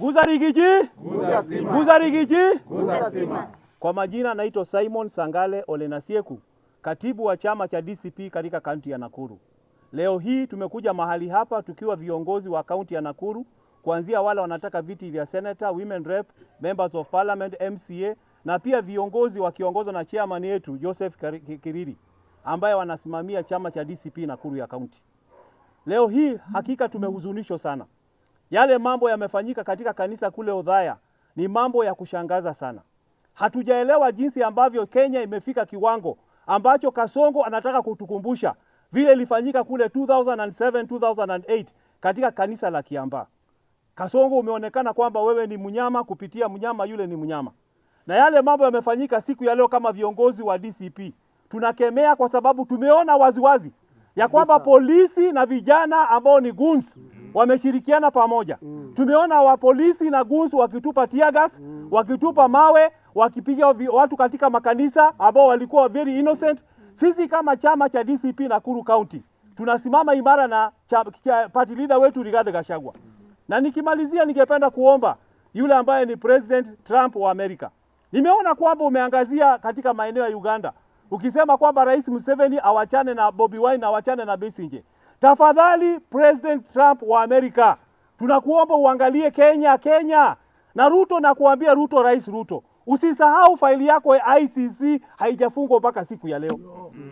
Guza Rigiji. Guza stima. Guza Rigiji. Guza stima. Kwa majina naitwa Simon Sangale Olenasieku, katibu wa chama cha DCP katika kaunti ya Nakuru. Leo hii tumekuja mahali hapa tukiwa viongozi wa kaunti ya Nakuru, kuanzia wale wanataka viti vya senator, women rep, members of parliament, MCA, na pia viongozi wakiongozwa na chairman yetu Joseph Kiriri ambaye wanasimamia chama cha DCP Nakuru ya kaunti. Leo hii hakika tumehuzunishwa sana. Yale mambo yamefanyika katika kanisa kule Othaya ni mambo ya kushangaza sana. Hatujaelewa jinsi ambavyo Kenya imefika kiwango ambacho Kasongo anataka kutukumbusha vile ilifanyika kule 2007-2008 katika kanisa la Kiambaa. Kasongo, umeonekana kwamba wewe ni mnyama, kupitia mnyama yule ni mnyama. Na yale mambo yamefanyika siku ya leo kama viongozi wa DCP. Tunakemea kwa sababu tumeona waziwazi ya kwamba polisi na vijana ambao ni goons wameshirikiana pamoja. Tumeona wa polisi na goons wakitupa tear gas, wakitupa mawe, wakipiga watu katika makanisa ambao walikuwa very innocent. Sisi kama chama cha DCP Nakuru County tunasimama imara na party leader wetu Rigathi Gachagua. Na nikimalizia, ningependa kuomba yule ambaye ni President Trump wa Amerika. Nimeona kwamba umeangazia katika maeneo ya Uganda, ukisema kwamba Rais Museveni awachane na Bobi Wine na awachane na Besigye. Tafadhali President Trump wa Amerika, tunakuomba uangalie Kenya. Na Ruto, na kuambia Ruto, Rais Ruto, usisahau faili yako ya ICC haijafungwa mpaka siku ya leo.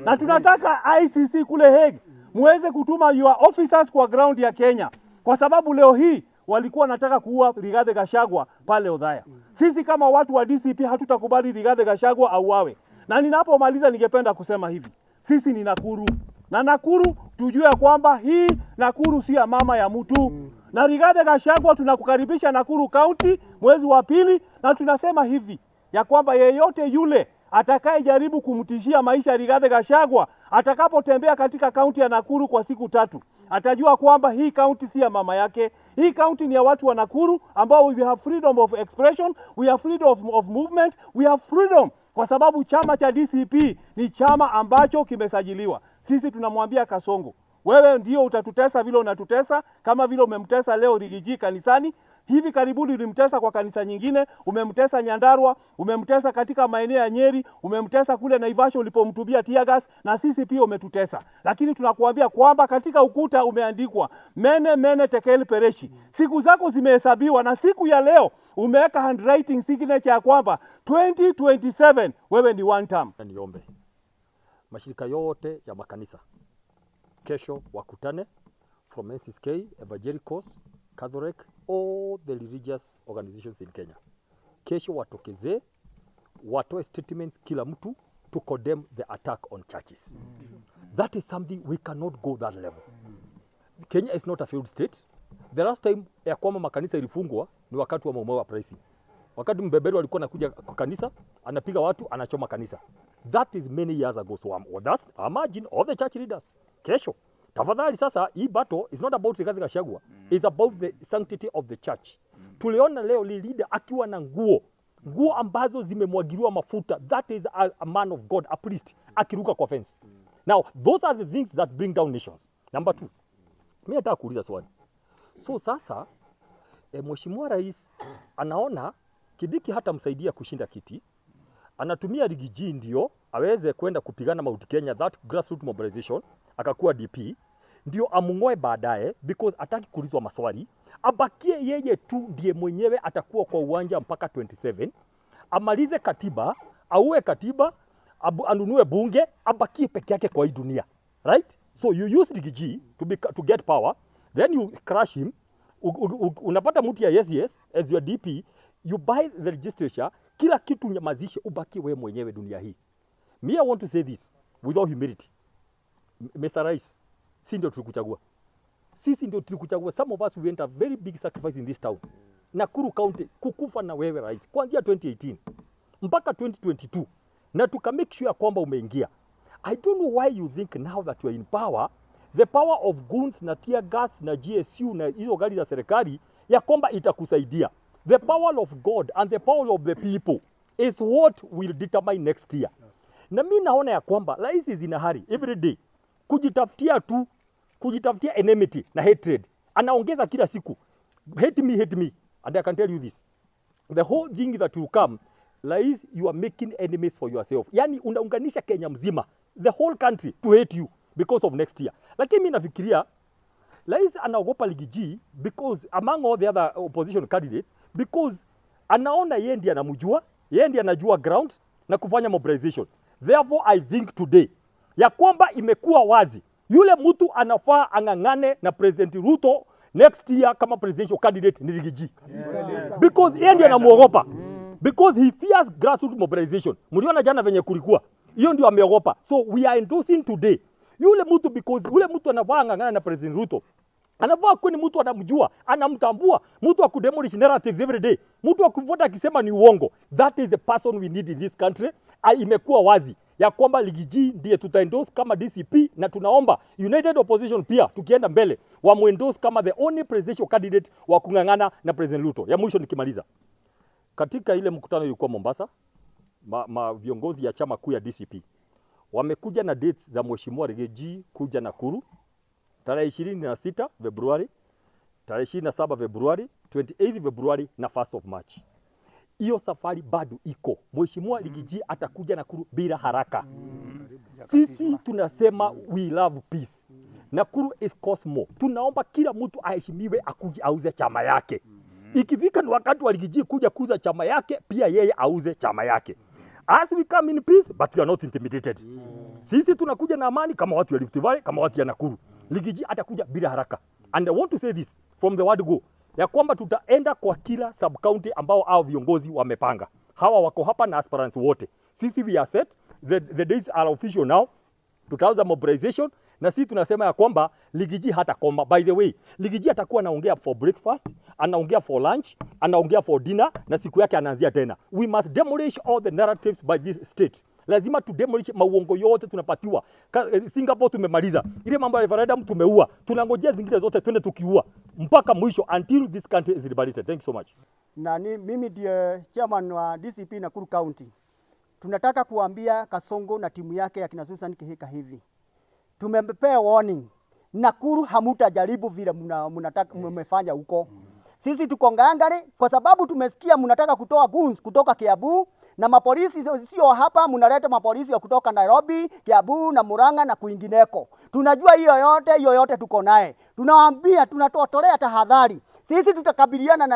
Na tunataka ICC kule Hague muweze kutuma your officers kwa ground ya Kenya, kwa sababu leo hii walikuwa wanataka kuua Rigathi Gachagua pale Othaya. Sisi kama watu wa DCP hatutakubali Rigathi Gachagua auawe. Na ninapomaliza ningependa kusema hivi, sisi ni Nakuru. Na Nakuru tujue kwamba hii Nakuru si ya mama ya mtu. Na Rigathi Gachagua, tunakukaribisha Nakuru County mwezi wa pili, na tunasema hivi ya kwamba yeyote yule atakaye jaribu kumtishia maisha Rigathi Gachagua atakapotembea katika kaunti ya Nakuru kwa siku 3, atajua kwamba hii kaunti si ya mama yake. Hii kaunti ni ya watu wa Nakuru ambao we have freedom of expression, we have freedom of movement, we have freedom, kwa sababu chama cha DCP ni chama ambacho kimesajiliwa. Sisi tunamwambia Kasongo, wewe ndio utatutesa vile unatutesa, kama vile umemtesa leo Rigiji kanisani. Hivi karibuni ulimtesa kwa kanisa nyingine, umemtesa Nyandarua, umemtesa katika maeneo ya Nyeri, umemtesa kule Naivasha ulipomtubia tear gas, na sisi pia umetutesa. Lakini tunakuambia kwamba katika ukuta umeandikwa mene tekel pereshi. Siku zako zimehesabiwa, na siku ya leo umeweka handwriting signature ya kwamba 2027 wewe ni one term. Niombe mashirika yote ya makanisa kesho wakutane, from NCSK, Evangelicals, Catholic, all the religious organizations in Kenya. Kesho watokezee, watoe statements kila mtu to condemn the attack on churches. That is something we cannot go that level. Kenya is not a failed state. The last time ya kwamba makanisa ilifungwa ni wakati wa Mau Uprising. Wakati mbeberu alikuwa anakuja kwa kanisa, anapiga watu, anachoma kanisa. That is many years ago. So that's imagine all the church leaders. Kesho tafadhali sasa, hii battle is not about Rigathi Gachagua. It's about the sanctity of the church. Tuliona leo leader akiwa na nguo ambazo zimemwagiliwa mafuta. That is a man of God, a priest, akiruka kwa fence. Now those are the things that bring down nations. Number 2, mimi nataka kuuliza swali. So sasa Mheshimiwa Rais anaona Kidiki hata msaidia kushinda kiti, anatumia Rigiji ndio aweze kwenda kupigana Mount Kenya, that grassroots mobilization, akakuwa DP ndio amungoe baadaye, because ataki kulizwa maswali, abakie yeye tu ndiye mwenyewe atakuwa kwa uwanja mpaka 27, amalize katiba, auwe katiba, anunue bunge, abakie peke yake kwa hii dunia, right? So you use Rigiji to get power, then you crush him, unapata mtu ya yes as your DP, you buy the registration, kila kitu nyamazishe, ubaki wewe mwenyewe dunia hii. Me, I want to say this with all humility. Mr. Rais, sisi ndio tulikuchagua. Sisi ndio tulikuchagua. Some of us we went a very big sacrifice in this town. Nakuru County kukufa na wewe Rais kuanzia 2018 mpaka 2022, na tuka make sure kwamba umeingia. I don't know why you think now that you are in power, the power of goons na tear gas na GSU na hizo gari za serikali ya kwamba itakusaidia. The power of God and the power of the people is what will determine next year. Na mimi naona ya kwamba rais zina hari every day kujitafutia enmity na hatred. Anaongeza kila siku hate me, And I can tell you this. The whole thing that will come, Rais, you are making enemies for yourself. Yani unaunganisha Kenya mzima, the whole country to hate you because of next year. Lakini mimi nafikiria Rais anaogopa Ligi G because among all the other opposition candidates, because anaona yeye ndiye anamjua, yeye ndiye anajua ground na kufanya mobilization. Therefore I think today ya kwamba imekuwa wazi yule mtu anafaa ang'ang'ane na President Ruto next year kama presidential candidate ni Ligi G. Because yeye ndiye anamuogopa. Because he fears grassroots mobilization. Mliona jana venye kulikuwa. Hiyo ndio ameogopa. So we are endorsing today yule mtu, because yule mtu anafaa ang'ang'ane na President Ruto. Anafaa kuwa ni mtu anamjua, anamtambua, mtu wa kudemolish narratives every day, mtu wa kufuata akisema ni uongo. That is the person we need in this country. Imekuwa wazi ya kwamba Ligi G ndiye tutaendorse kama DCP, na tunaomba United Opposition pia tukienda mbele wamuendorse kama the only presidential candidate wa kung'ang'ana na President Ruto. Ya mwisho nikimaliza, katika ile mkutano ulikuwa Mombasa, viongozi ya chama kuu ya DCP wamekuja na dates za Mheshimiwa Rigathi kuja Nakuru tarehe 26 Februari, tarehe 27 Februari, 28 Februari na 1st of March. Hiyo safari bado iko. Mheshimiwa Rigathi atakuja Nakuru bila haraka. Sisi tunasema we love peace. Nakuru is Cosmo. Tunaomba kila mtu aheshimiwe, akuje auze chama yake. Ikifika ni wakati wa Rigathi kuja kuuza chama yake, pia yeye auze chama yake. As we come in peace, but we are not intimidated. Sisi tunakuja na amani kama watu ya Rift Valley, kama watu ya Nakuru. Rigathi atakuja bila haraka. And I want to say this from the word go, ya kwamba tutaenda kwa kila sub county ambao hao viongozi wamepanga. Hawa wako hapa na aspirants wote. Sisi we are set. The days are official now. Tutaanza mobilization, na sisi tunasema ya kwamba Rigathi hatakoma. By the way, Rigathi atakuwa anaongea for breakfast, anaongea for lunch, anaongea for dinner, na siku yake anaanzia tena. We must demolish all the narratives by this state. Lazima tu demolish mauongo yote tunapatiwa. Singapore tumemaliza. Ile mambo ya referendum tumeua. Tunangojea zingine zote twende tukiua mpaka mwisho until this country is liberated. Thank you so much. Na mimi ndiye chairman wa DCP Nakuru County. Tunataka kuambia Kasongo na timu yake ya kina Susan Kihika hivi. Tumempea warning. Nakuru hamutajaribu vile mnataka mmefanya huko. Sisi tuko ngangari kwa sababu tumesikia mnataka kutoa goons kutoka Kiambu, na mapolisi sio hapa, mnaleta mapolisi ya kutoka Nairobi, Kiambu na Murang'a na kuingineko. Tunajua hiyo yote tuko naye. Tunawaambia, tunatolea tahadhari. Sisi tutakabiliana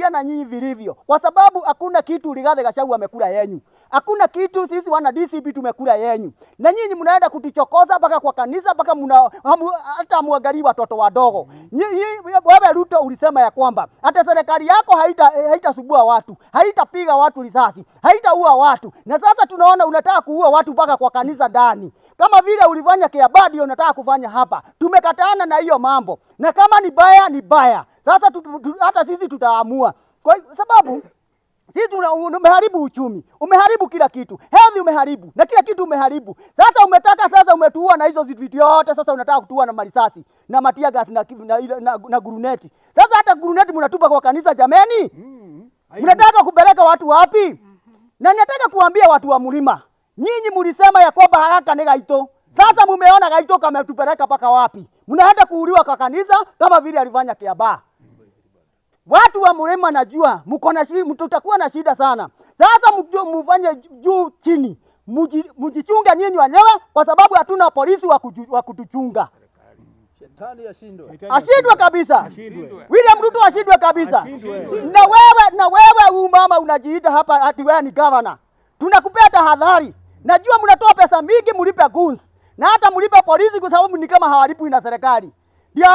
na nyinyi vilivyo. Kwa sababu hakuna kitu Rigathi Gachagua amekula yenyu. Hakuna kitu sisi wana DCP tumekula yenyu. Na nyinyi mnaenda kutichokoza mpaka kwa kanisa, mpaka hata muangalie watoto wadogo. Wewe Ruto ulisema ya kwamba hata serikali yako haitasubua watu, haitapiga watu risasi, haitaua watu. Na sasa tunaona unataka kuua watu mpaka kwa kanisa ndani. Kama vile ulifanya Kiabadi unataka kufanya hapa. Tumekataana na hiyo mambo. Na kama ni baya ni baya. Sasa hata sisi tutaamua. Kwa sababu sisi umeharibu uchumi, umeharibu kila kitu. Health umeharibu na kila kitu umeharibu. Sasa umetuua na hizo vitu yote, sasa unataka kutuua na marisasi na matia gas na guruneti. Sasa hata guruneti mnatupa kwa kanisa jameni? Mnataka kupeleka watu wapi? Na nataka kuambia watu wa Mlima, nyinyi mlisema ya kwamba haraka ni gaito. Sasa mumeona gaito kama tupeleka paka wapi? Mnaenda kuuliwa kwa kanisa kama vile alifanya Kiaba. Watu wa Mlima najua mko na shida, tutakuwa na shida sana. Sasa mfanye juu chini. Mjichunge nyinyi wenyewe kwa sababu hatuna polisi wa kutuchunga. Shetani ashindwe. Ashindwe kabisa. William Ruto ashindwe kabisa. Na wewe mama unajiita hapa ati wewe ni governor. Tunakupea tahadhari. Najua mnatoa pesa mingi mlipe goons. Na hata mlipe polisi kwa sababu ni kama hawalipi na serikali. Ndio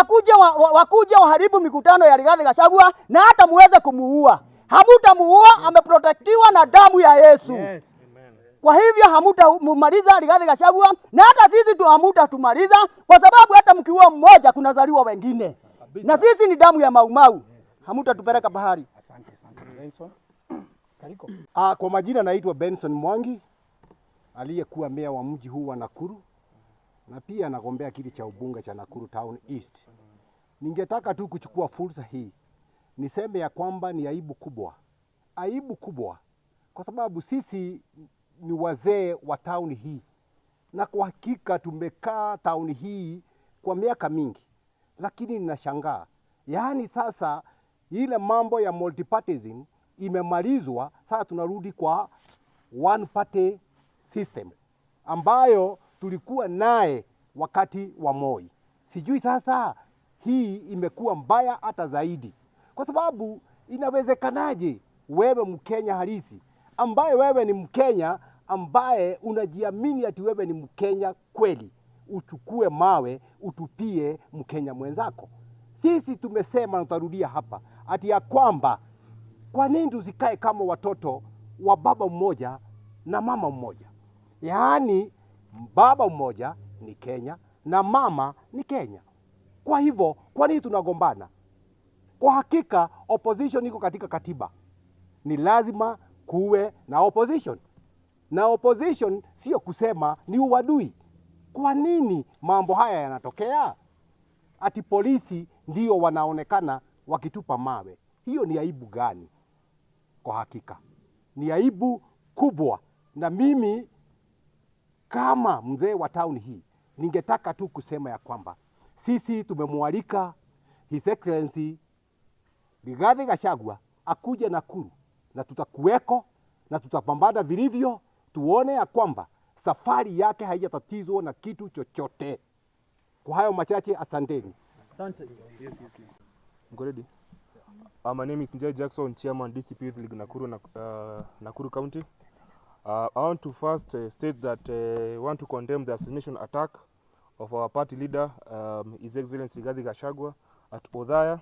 wakuje waharibu mikutano ya Rigathi Gachagua na hata muweze kumuua. Hamutamuua, ameprotektiwa na damu ya Yesu. Yes. Kwa hivyo hamutamaliza Rigathi Gachagua na hata sisi hamutatumaliza kwa sababu hata mkiua mmoja kunazaliwa wengine. Na sisi ni damu ya Maumau. Hamutatupeleka bahari. Asante. Benson. Kariko. Kwa majina naitwa Benson Mwangi, aliyekuwa meya wa mji huu wa Nakuru na pia nagombea kiti cha ubunge cha Nakuru Town East. Ningetaka tu kuchukua fursa hii niseme ya kwamba ni aibu kubwa kwa sababu sisi ni wazee wa town hii, na kwa hakika tumekaa town hii kwa miaka mingi, lakini ninashangaa, yaani sasa ile mambo ya multipartyism imemalizwa. Sasa tunarudi kwa one party system ambayo tulikuwa naye wakati wa Moi. Sijui sasa hii imekuwa mbaya hata zaidi, kwa sababu inawezekanaje wewe Mkenya halisi ambaye wewe ni Mkenya ambaye unajiamini ati wewe ni Mkenya kweli, uchukue mawe utupie Mkenya mwenzako? Sisi tumesema na tutarudia hapa ati ya kwamba kwa nini tusikae kama watoto wa baba mmoja na mama mmoja? Yaani baba mmoja ni Kenya na mama ni Kenya. Kwa hivyo kwa nini tunagombana? Kwa hakika opposition iko katika katiba. Ni lazima kuwe na opposition. Na opposition sio kusema ni uadui. Kwa nini mambo haya yanatokea? Ati polisi ndio wanaonekana wakitupa mawe. Hiyo ni aibu gani? Kwa hakika ni aibu kubwa, na mimi kama mzee wa town hii ningetaka tu kusema ya kwamba sisi tumemwalika His Excellency Rigathi Gachagua akuje Nakuru, na tutakuweko na tutapambana vilivyo, tuone ya kwamba safari yake haijatatizwa na kitu chochote. Kwa hayo machache, asanteni. Asante. Ready? My name is Njai Jackson, Chairman DCP Youth League Nakuru, Nakuru County. I want to first state that I want to condemn the assassination attack of our party leader, His Excellency Rigathi Gachagua, at Othaya.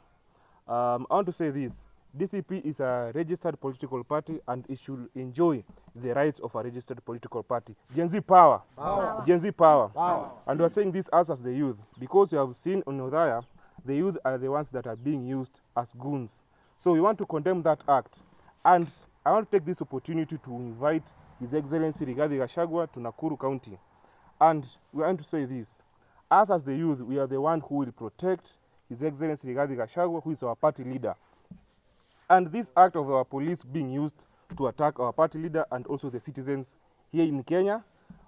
I want to say this: DCP is a registered political party and it should enjoy the rights of a registered political party. Gen Z power. Power. Gen Z power. Power. And we are saying this as the youth, because you have seen on Othaya, the youth are the ones that are being used as goons. So we want to condemn that act. And I want to take this opportunity to invite His Excellency Rigathi Gachagua to Nakuru County. And we want to say this: as the youth, we are the one who will protect His Excellency Rigathi Gachagua, who is our party leader. And this act of our police being used to attack our party leader and also the citizens here in Kenya,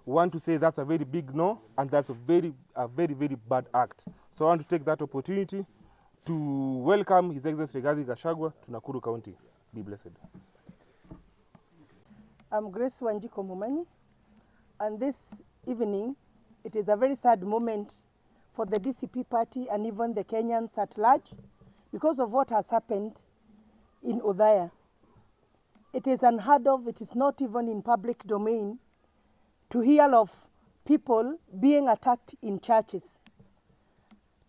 we want to say that's a very big no, and that's a very bad act. So I want to take that opportunity to welcome His Excellency Rigathi Gachagua to Nakuru County. Be blessed. I'm Grace Wanjiko Mumani, and this evening it is a very sad moment for the DCP party and even the Kenyans at large because of what has happened in Othaya. It is unheard of, it is not even in public domain to hear of people being attacked in churches.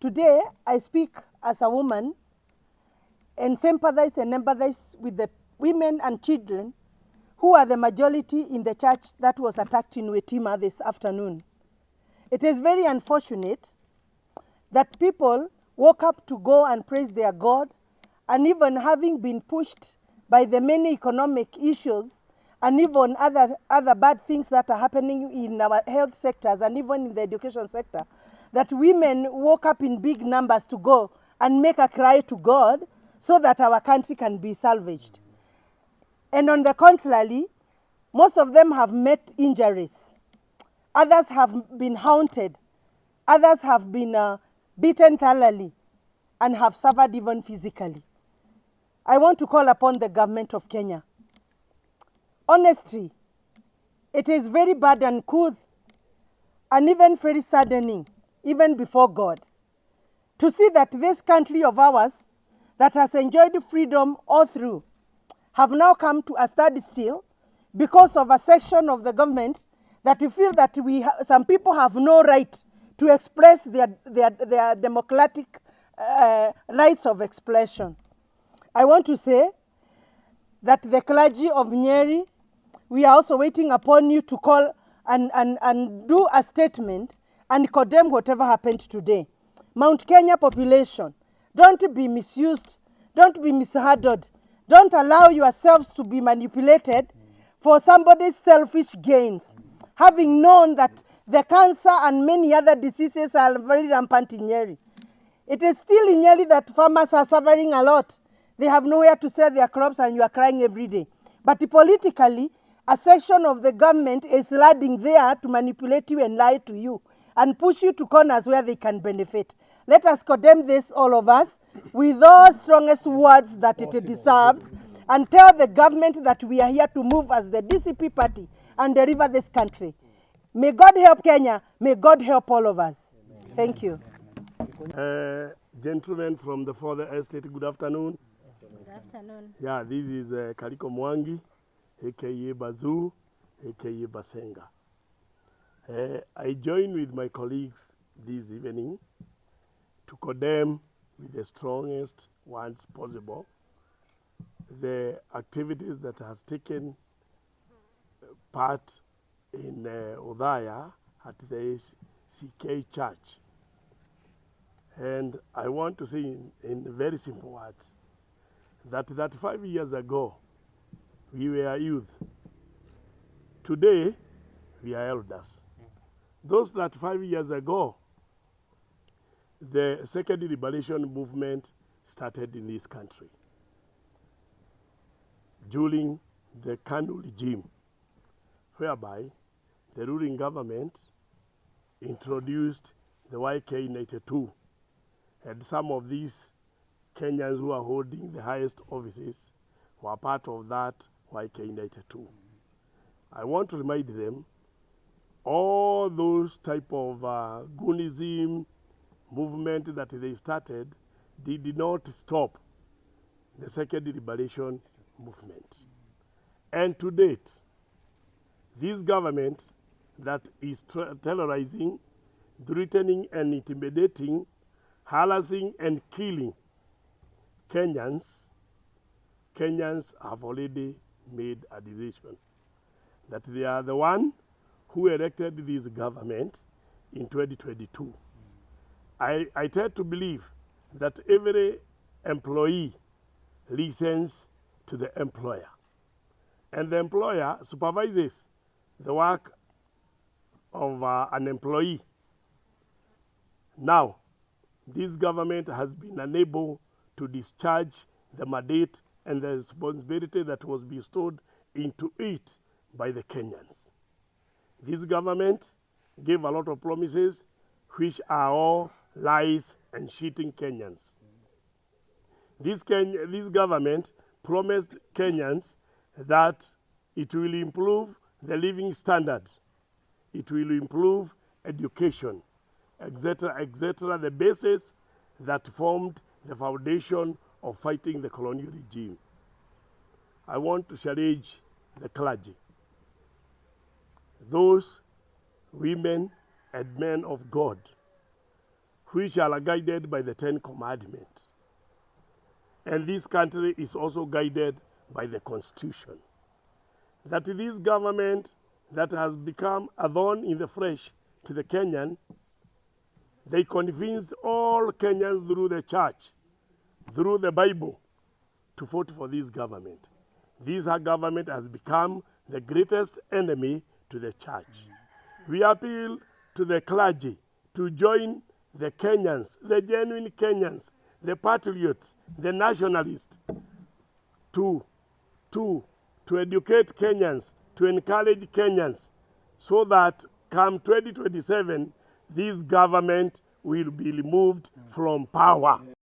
Today, I speak as a woman and sympathize and empathize with the women and children who are the majority in the church that was attacked in Wetima this afternoon. It is very unfortunate that people woke up to go and praise their God, and even having been pushed by the many economic issues and even other bad things that are happening in our health sectors and even in the education sector, that women woke up in big numbers to go and make a cry to God so that our country can be salvaged. And on the contrary, most of them have met injuries. Others have been haunted. Others have been beaten thoroughly and have suffered even physically. I want to call upon the government of Kenya. Honestly, it is very bad and uncouth and even very saddening, even before God, to see that this country of ours that has enjoyed freedom all through have now come to a standstill because of a section of the government that we feel that some people have no right to express their democratic rights of expression. I want to say that the clergy of Nyeri, we are also waiting upon you to call and do a statement and condemn whatever happened today. Mount Kenya population, don't be misused, don't be mishandled, don't allow yourselves to be manipulated for somebody's selfish gains, having known that the cancer and many other diseases are very rampant in Nyeri. It is still in Nyeri that farmers are suffering a lot. They have nowhere to sell their crops and you are crying every day. But politically, a section of the government is landing there to manipulate you and lie to you and push you to corners where they can benefit. Let us condemn this, all of us, with all strongest words that it deserves, and tell the government that we are here to move as the DCP party and deliver this country. May God help Kenya. May God help all of us. Thank you. Gentlemen from the further estate, good afternoon. Good afternoon. Yeah, this is Kaliko Mwangi, aka Bazoo, aka Basenga. I join with my colleagues this evening to condemn with the strongest words possible the activities that has taken part in Othaya at the CK Church. And I want to say in very simple words that 5 years ago we were youth. Today we are elders. Those that 5 years ago the second liberation movement started in this country during the Kanu regime, whereby the ruling government introduced the YK92, and some of these Kenyans who are holding the highest offices were part of that YK92. I want to remind them all those type of Goonism movement that they started did not stop the second liberation movement. And to date, this government that is terrorizing, threatening and intimidating, harassing and killing Kenyans have already made a decision that they are the one who elected this government in 2022. I tend to believe that every employee listens to the employer, and the employer supervises the work of an employee. Now, this government has been unable to discharge the mandate and the responsibility that was bestowed into it by the Kenyans. This government gave a lot of promises which are all lies and cheating Kenyans. This government promised Kenyans that it will improve the living standard, it will improve education, etc., etc., the basis that formed the foundation of fighting the colonial regime. I want to challenge the clergy, those women and men of God, which are guided by the 10 Commandments. And this country is also guided by the Constitution. That this government that has become a thorn in the flesh to the Kenyan, they convinced all Kenyans through the church, through the Bible, to vote for this government. This government has become the greatest enemy to the church. We appeal to the clergy to join the Kenyans, the genuine Kenyans, the patriots, the nationalists, to educate Kenyans, to encourage Kenyans, so that come 2027, this government will be removed from power.